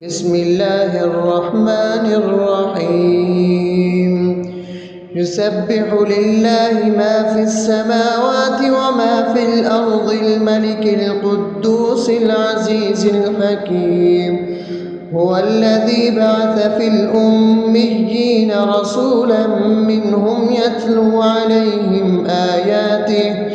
بسم الله الرحمن الرحيم يسبح لله ما في السماوات وما في الأرض الملك القدوس العزيز الحكيم هو الذي بعث في الأميين رسولا منهم يتلو عليهم آياته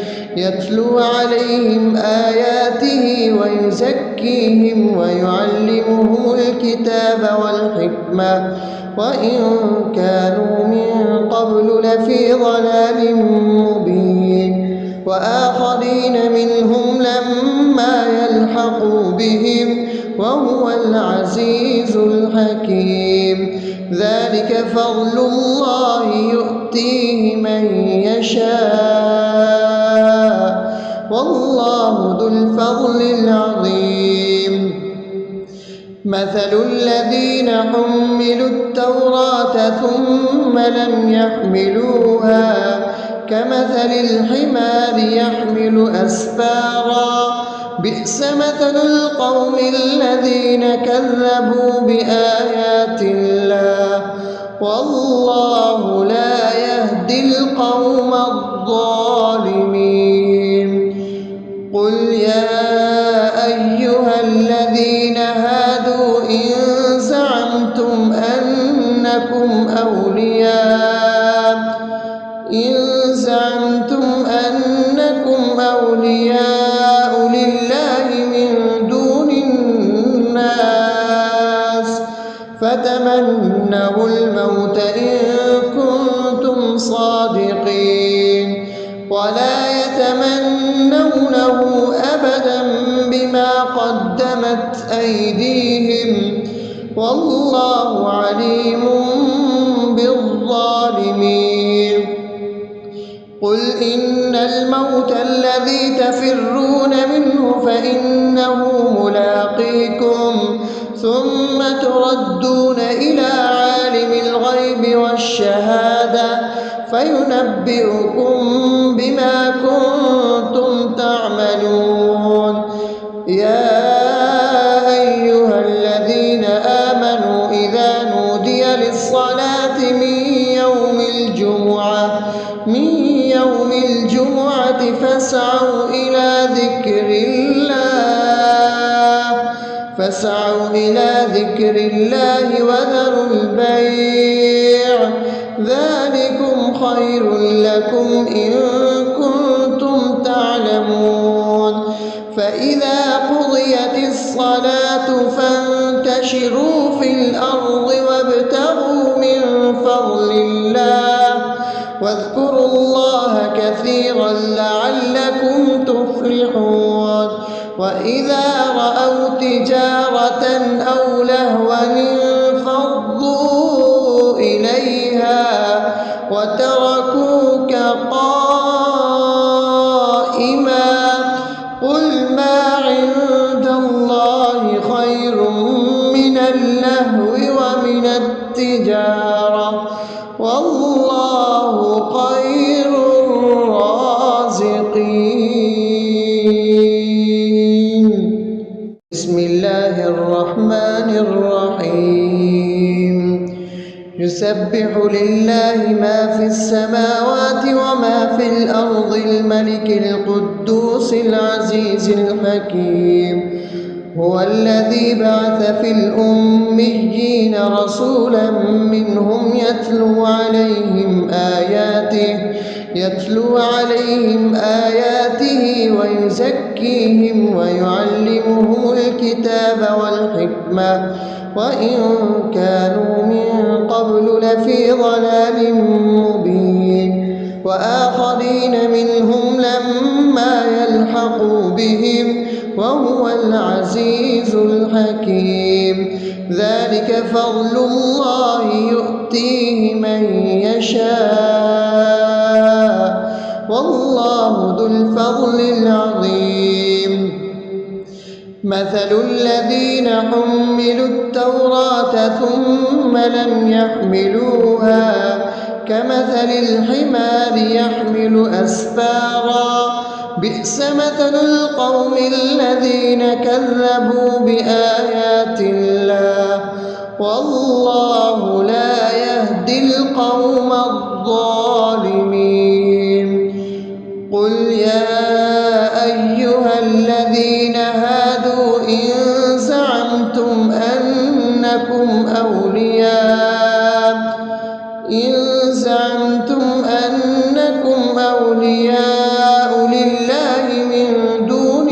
ويزكيهم ويعلمهم الكتاب والحكمة وإن كانوا من قبل لفي ضلال مبين وآخرين منهم لما يلحقوا بهم وهو العزيز الحكيم ذلك فضل الله يؤتيه من يشاء والله ذو الفضل العظيم مثل الذين حملوا التوراة ثم لم يحملوها كمثل الحمار يحمل أسفارا بئس مثل القوم الذين كذبوا بآيات الله والله لا يهدي القوم الظالمين قل يا أيها الذين هادوا إن زعمتم أنكم أولياء لله من دون الناس فتمنوا الموت إن كنتم صادقين ولا يتمنونه أبدا بما قدمت أيديهم والله عليم بالظالمين قل إن الموت الذي تفرون منه فإنه ملاقيكم ثم تردون إلى عالم الغيب والشهادة فينبئكم بما كنتم تعملون يا أيها الذين آمنوا إذا نودي للصلاة من يوم الجمعة فاسعوا إلى ذكر الله وذروا البيع ذلكم خير لكم إن كنتم تعلمون فإذا قضيت الصلاة فانتشروا في الأرض وابتغوا من فضل الله واذكروا الله كثيرا لعلكم تفلحون وإذا رأوا تجارة أو لهوا انفضوا إليها وتركوك قائما قل ما عند الله خير من اللهو ومن التجارة والله خير الرازقين بسم الله الرحمن الرحيم يسبح لله ما في السماوات وما في الأرض الملك القدوس العزيز الحكيم هو الذي بعث في الأميين رسولا منهم يتلو عليهم آياته ويزكيهم ويعلمهم الكتاب والحكمة وإن كانوا من قبل لفي ضلال مبين وآخرين منهم لما يلحقوا بهم وهو العزيز الحكيم ذلك فضل الله يؤتيه من يشاء والله ذو الفضل العظيم مثل الذين حملوا التوراة ثم لم يحملوها كمثل الحمار يحمل أسفارا بئس مثل القوم الذين كذبوا بآيات الله والله لا يهدي القوم الظالمين. قل يا أيها الذين هادوا إن زعمتم أنكم أولياء لله من دون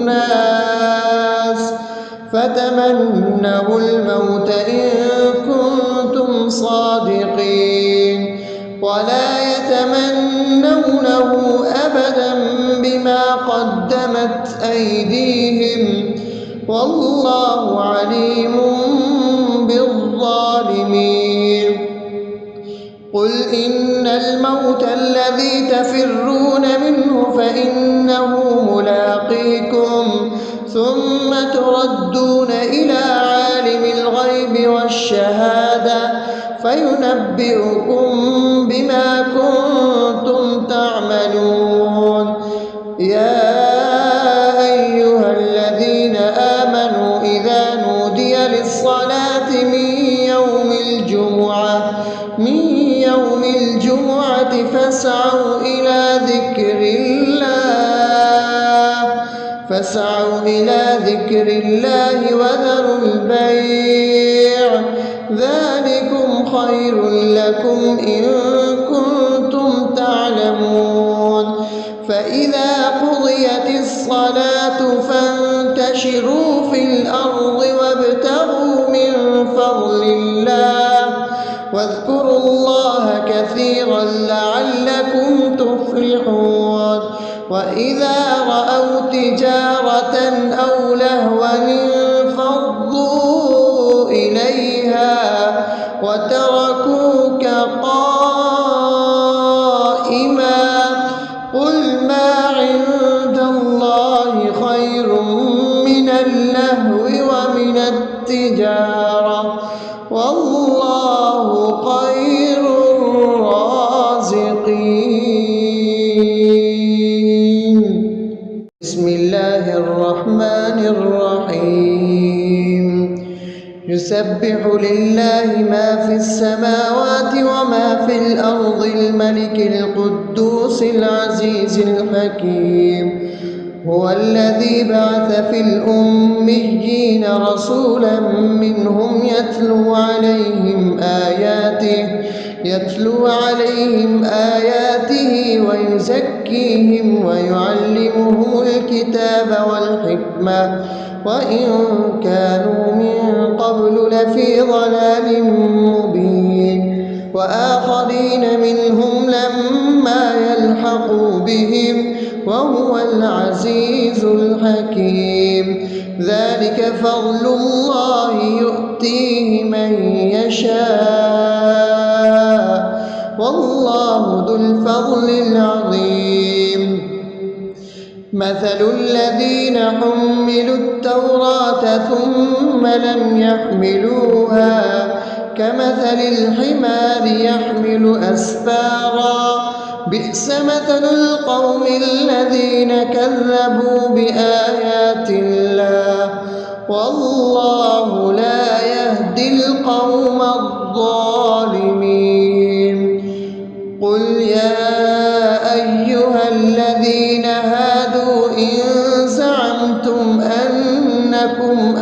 الناس فتمنوا الموت إن كنتم صادقين ولا يتمنونه أبدا بما قدمت أيديهم والله عليم بالظالمين. قل إن الموت الذي تفرون منه فإنه ملاقيكم ثم تردون إلى عالم الغيب والشهادة فينبئكم بما كنتم تعملون. يا أيها الذين آمنوا إذا نودي للصلاة من يوم الجمعة فاسعوا إلى ذكر الله وذروا البيع ذلكم خير لكم إن كنتم تعلمون. فإذا قضيت الصلاة فانتشروا في الأرض وابتغوا من فضل الله واذكروا الله كثيرا لعلكم تفلحون. وإذا رأوا تجارة أو لهوا انفضوا إليها وتركوك قائما قل ما عند الله خير من اللهو ومن التجارة والله خير الرازقين. بسم الله الرحمن الرحيم. يسبح لله ما في السماوات وما في الأرض الملك القدوس العزيز الحكيم. هو الذي بعث في الأميين رسولا منهم يتلو عليهم آياته ويزكيهم ويعلمهم الكتاب والحكمة وإن كانوا من قبل لفي ضلال مبين. وآخرين منهم لما يلحقوا بهم وهو العزيز الحكيم. ذلك فضل الله يؤتيه من يشاء والله ذو الفضل العظيم. مثل الذين حملوا التوراة ثم لم يحملوها كمثل الحمار يحمل أسفارا بئس مثل القوم الذين كذبوا بآيات الله والله لا يهدي القوم الظالمين. قل يا أيها الذين هادوا إن زعمتم أنكم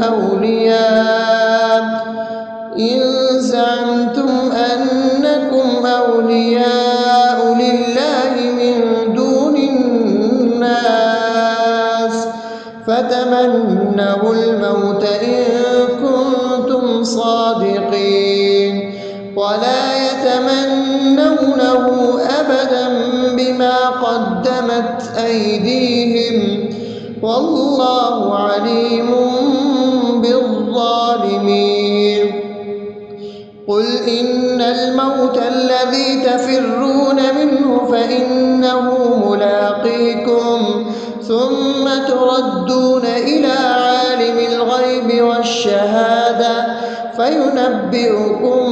أولياء لله من دون الناس فتمنوا الموت إن كنتم صادقين ولا يتمنونه أبدا بما قدمت أيديهم والله عليم بالظالمين. قل إن الموت الذي تفرون منه فإنه ملاقيكم ثم تردون إلى عالم الغيب والشهادة فينبئكم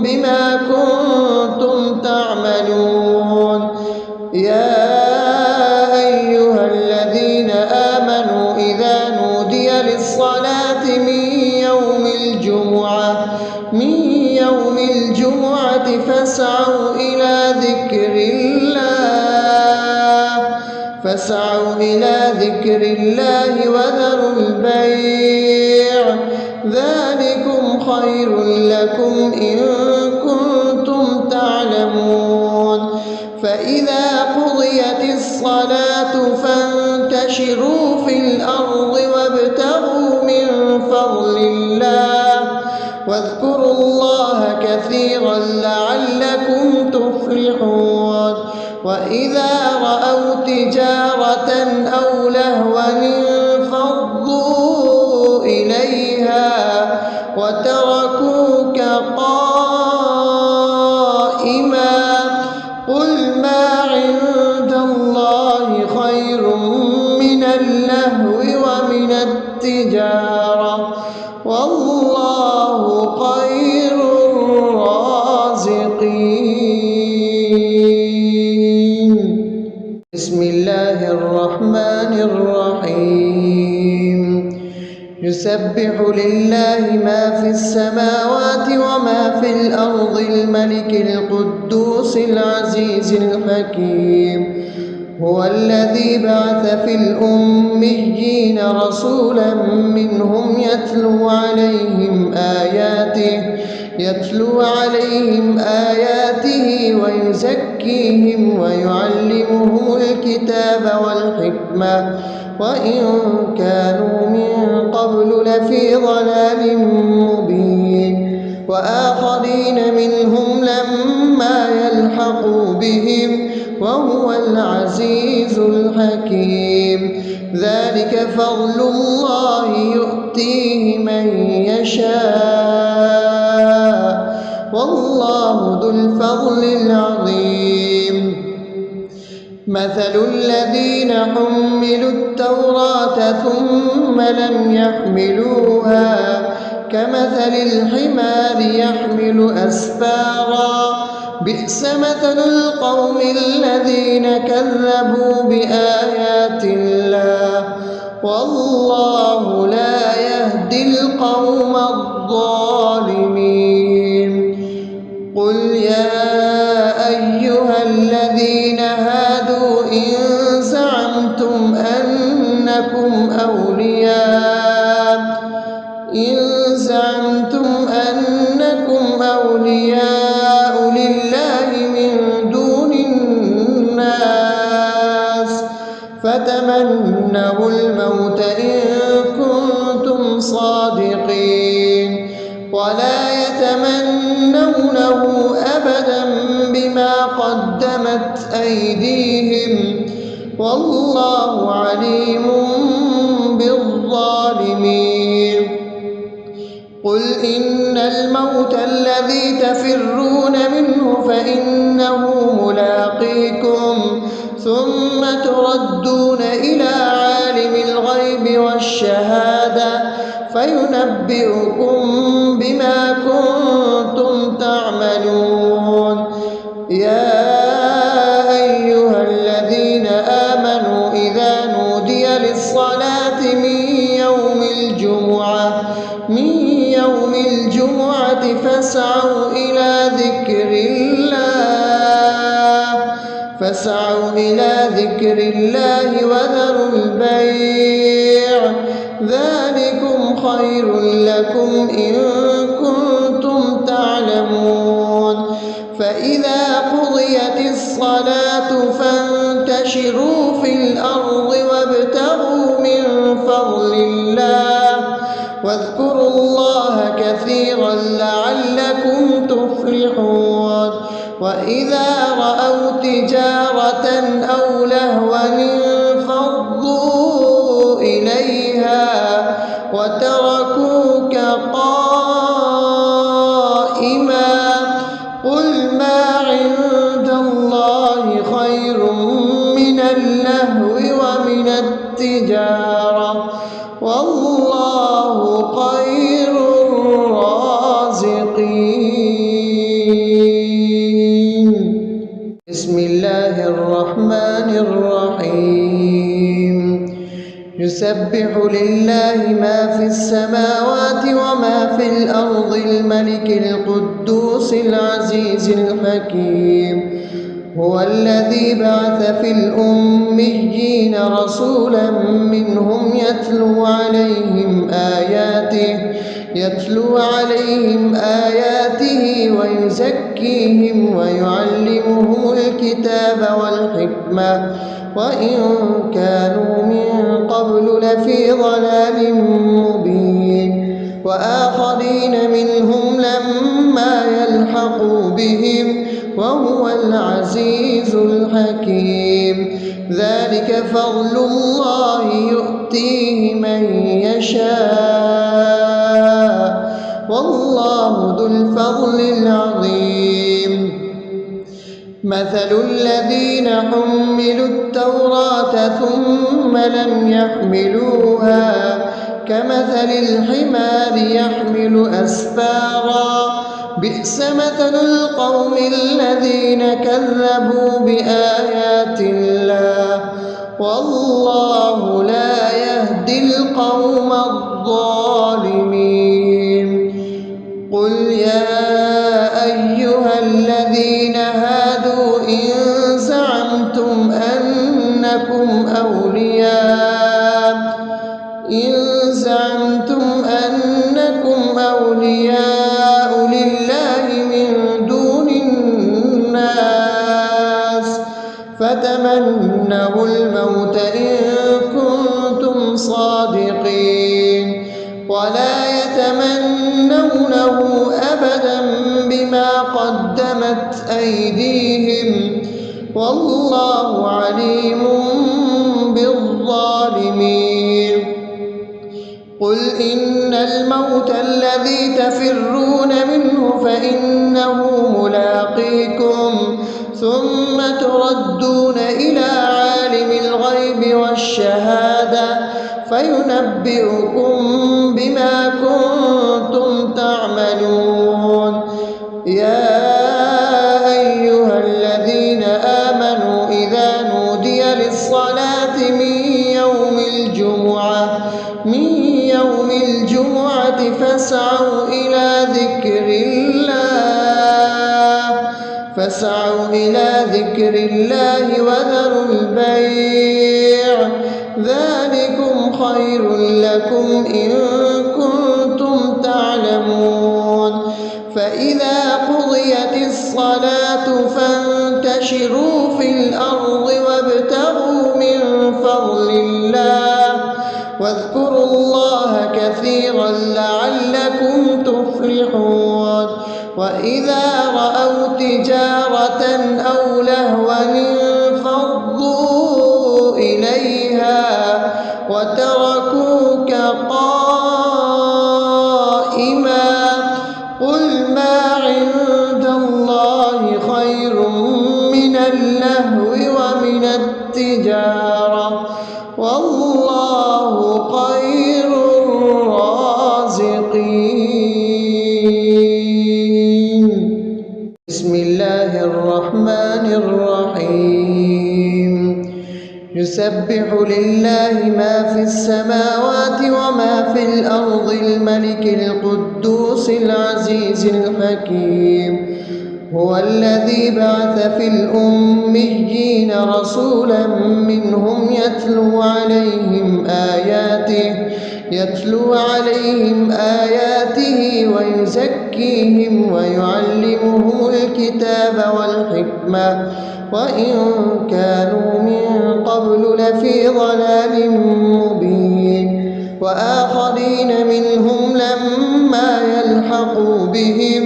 بما كنتم تعملون. يا من يوم الجمعة فاسعوا إلى ذكر الله وذروا البيع ذلكم خير لكم إن كنتم تعلمون فإذا قضيت الصلاة فانتشروا في الأرض وابتغوا من فضل الله واذكروا الله كثيرا لعلكم تفلحون وإذا رأوا تجارة أو لهوا انفضوا إليها وتركوك قائما قل ما عند الله خير من اللهو ومن التجارة والله خير الرازقين. بسم الله الرحمن الرحيم يسبح لله ما في السماوات وما في الأرض الملك القدوس العزيز الحكيم هو الذي بعث في الأميين رسولا منهم يتلو عليهم آياته ويزكيهم ويعلمهم الكتاب والحكمة وإن كانوا من قبل لفي ضلال مبين وآخرين منهم لما يلحقوا بهم وهو العزيز الحكيم ذلك فضل الله يؤتيه من يشاء والله ذو الفضل العظيم مثل الذين حملوا التوراة ثم لم يحملوها كمثل الحمار يحمل أسفارا بئس مثل القوم الذين كذبوا بآيات الله والله لا يهدي القوم الظالمين قل يا أيها الذين هادوا إن زعمتم أنكم أولياء لله من دون الناس فتمنوا الموت إن كنتم صادقين ولا يتمنونه أبدا بما قدمت أيديهم والله عليم بالظالمين قل إن الموت الذي تفرون منه فإنه ملاقيكم ثم تردون إلى عالم الغيب والشهادة فينبئكم بما كنتم تعملون يا أيها الذين آمنوا إذا نودي للصلاة من يوم الجمعة فاسعوا إلى ذكر الله وذروا البيع ذلكم خير لكم إن كنتم تعلمون فإذا قضيت الصلاة فانتشروا في الأرض وابتغوا من فضل الله واذكروا الله كثيرا لعلكم تفلحون وإذا رأوا تجارة أو لهوا انفضوا إليها وتركوك قائما قل ما عند الله خير من اللهو ومن التجارة والله خير الرازقين. بسم الله الرحمن الرحيم يسبح لله ما في السماوات الأرض الملك القدوس العزيز الحكيم. هو الذي بعث في الأميين رسولا منهم يتلو عليهم آياته ويزكيهم ويعلمهم الكتاب والحكمة وإن كانوا من قبل لفي ضلال مبين. وآخرين منهم لما يلحقوا بهم وهو العزيز الحكيم. ذلك فضل الله يؤتيه من يشاء والله ذو الفضل العظيم. مثل الذين حملوا التوراة ثم لم يحملوها كمثل الحمار يحمل أسفارا بئس مثل القوم الذين كذبوا بآيات الله والله لا يهدي القوم الظالمين. قل يا أيها الذين هادوا إن زعمتم أنكم أولياء لله من دون الناس فتمنوا الموت إن كنتم صادقين ولا يتمنونه أبدا بما قدمت أيديهم والله عليم بالظالمين. قل إن الموت الذي تفرون منه فإنه ملاقيكم ثم تردون إلى عالم الغيب والشهادة فينبئكم بما كنتم تعملون. يا أيها الذين آمنوا إذا نودي للصلاة من يوم الجمعة فاسعوا إلى ذكر الله وذروا البيع ذلكم خير لكم إن كنتم تعلمون. فإذا قضيت الصلاة فانتشروا في الأرض وابتغوا من فضل الله واذكروا الله كثيرا لعلكم تفلحون. وإذا رأوا تجارة أو لهوا انفضوا إليها وتركوك قائما قل ما عند الله خير من اللهو ومن التجارة والله خير الرازقين. بسم الله الرحمن الرحيم. يسبح لله ما في السماوات وما في الأرض الملك القدوس العزيز الحكيم. هو الذي بعث في الأميين رسولا منهم يتلو عليهم آياته ويزكيهم ويعلمهم الكتاب والحكمة وإن كانوا من قبل لفي ضلال مبين. وآخرين منهم لما يلحقوا بهم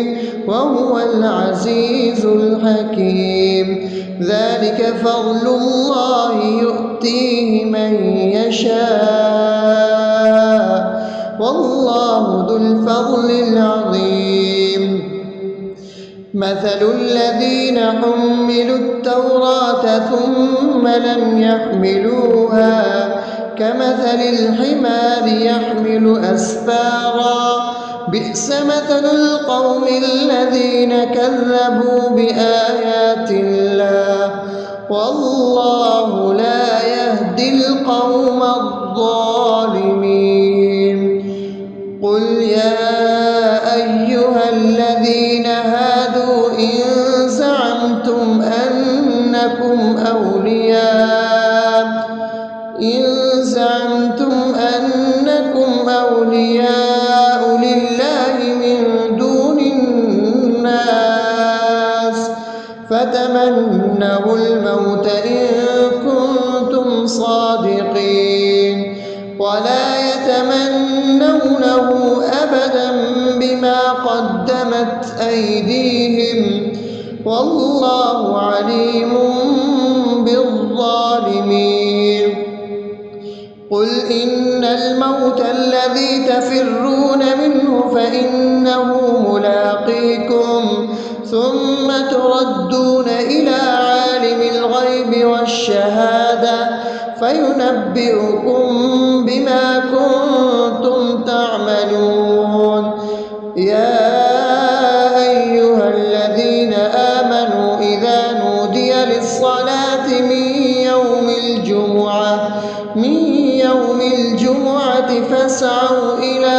وهو العزيز الحكيم. ذلك فضل الله يؤتيه من يشاء والله ذو الفضل العظيم. مثل الذين حملوا التوراة ثم لم يحملوها كمثل الحمار يحمل أسفارا بئس مثل القوم الذين كذبوا بآيات الله والله لا يهدي القوم الظالمين. قل يا أيها الذين هادوا إن زعمتم أنكم أولياء لله من دون الناس فتمنوا الموت إن كنتم صادقين ولا يتمنونه أبدا بما قدمت أيديهم والله عليم بالظالمين. قل إن الموت الذي تفرون منه فإنه ملاقيكم ثم تردون إلى عالم الغيب والشهادة فينبئكم بما كنتم تعملون. يا أيها الذين آمنوا إذا نودي للصلاة من يوم الجمعة فاسعوا إلى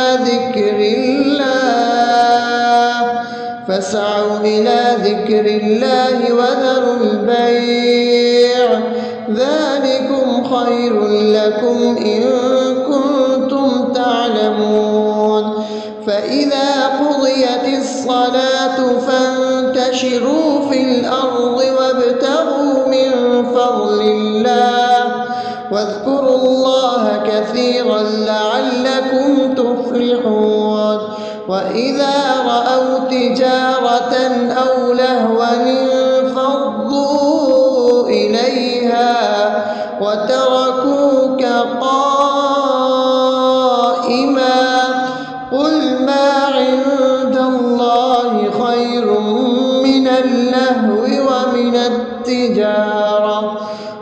ذكر الله وذروا البيع ذلكم خير لكم إن كنتم تعلمون. فإذا قضيت الصلاة فانتشروا في الأرض وابتغوا من فضل الله واذكروا الله كثيرا لعلكم تفلحون. وإذا رأوا تجارة أو لهوا انفضوا إليها وتركوك قائما قل ما عند الله خير من اللهو ومن التجارة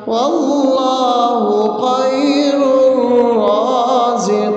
والله خير الرازقين.